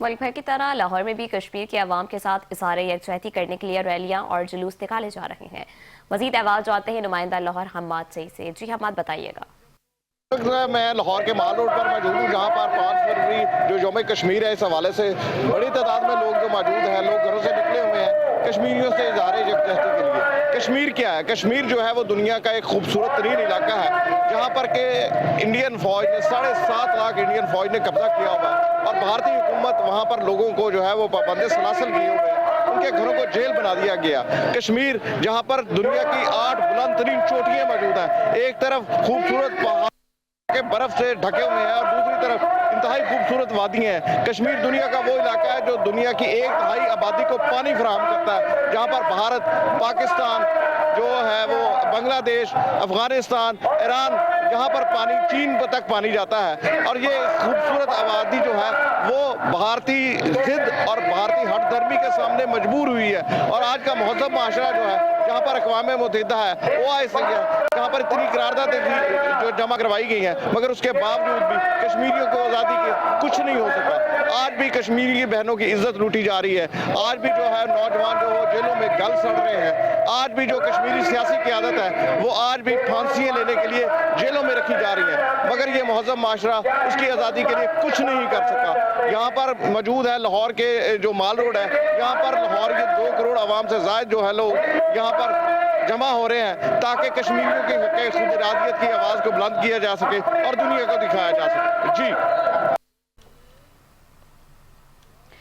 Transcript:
ملک بھر کی طرح لاہور میں بھی کشمیر کے عوام کے ساتھ اظہار یکجہتی کرنے کے لیے ریلیاں اور جلوس نکالے جا رہے ہیں۔ مزید احوال جانتے ہیں نمائندہ لاہور حماد سعید سے۔ جی حماد، بتائیے گا۔ میں لاہور کے مال روڈ پر موجود ہوں، جہاں پر 5 فروری جو یوم کشمیر ہے، اس حوالے سے بڑی تعداد میں لوگ جو موجود ہیں، لوگ گھروں سے نکلے ہوئے ہیں کشمیریوں سے اظہار یکجہتی کے لیے۔ کشمیر کیا ہے؟ کشمیر جو ہے وہ دنیا کا ایک خوبصورت ترین علاقہ ہے، جہاں پر کہ انڈین فوج نے 7.5 لاکھ انڈین فوج نے قبضہ کیا ہوا ہے، اور بھارتی حکومت وہاں پر لوگوں کو جو ہے وہ پابند سلاسل کیے ہوئے ہیں، ان کے گھروں کو جیل بنا دیا گیا۔ کشمیر جہاں پر دنیا کی 8 بلند ترین چوٹیاں موجود ہیں، ایک طرف خوبصورت پہاڑ کے برف سے ڈھکے ہوئے ہیں اور دوسری طرف انتہائی خوبصورت وادی ہیں۔ کشمیر دنیا کا وہ علاقہ ہے جو دنیا کی 1/3 آبادی کو پانی فراہم کرتا ہے، جہاں پر بھارت، پاکستان جو ہے وہ بنگلہ دیش، افغانستان، ایران، جہاں پر پانی چین تک پانی جاتا ہے، اور یہ خوبصورت آبادی جو ہے وہ بھارتی ضد اور بھارتی ہٹ دھرمی کے سامنے مجبور ہوئی ہے، اور آج کا مہذب معاشرہ جو ہے، جہاں پر اقوام متحدہ ہے، OIC ہے، جہاں پر اتنی قراردادیں جو جمع کروائی گئی ہیں، مگر اس کے باوجود بھی کشمیریوں کو آزادی کے کچھ نہیں ہو سکا۔ آج بھی کشمیری کی بہنوں کی عزت لوٹی جا رہی ہے، آج بھی جو ہے نوجوان جو وہ جیلوں میں گل سڑ رہے ہیں، آج بھی جو کشمیری سیاسی قیادت ہے وہ آج بھی پھانسیاں لینے کے لیے جیلوں میں رکھی جا رہی ہیں، مگر یہ مہذب معاشرہ اس کی آزادی کے لیے کچھ نہیں کر سکا۔ یہاں پر موجود ہے لاہور کے جو مال روڈ ہے، یہاں پر لاہور کے 2 کروڑ عوام سے زائد جو ہے لوگ یہاں پر جمع ہو رہے ہیں، تاکہ کشمیریوں کی خود ارادیت کی آواز کو بلند کیا جا سکے اور دنیا کو دکھایا جا سکے۔ جی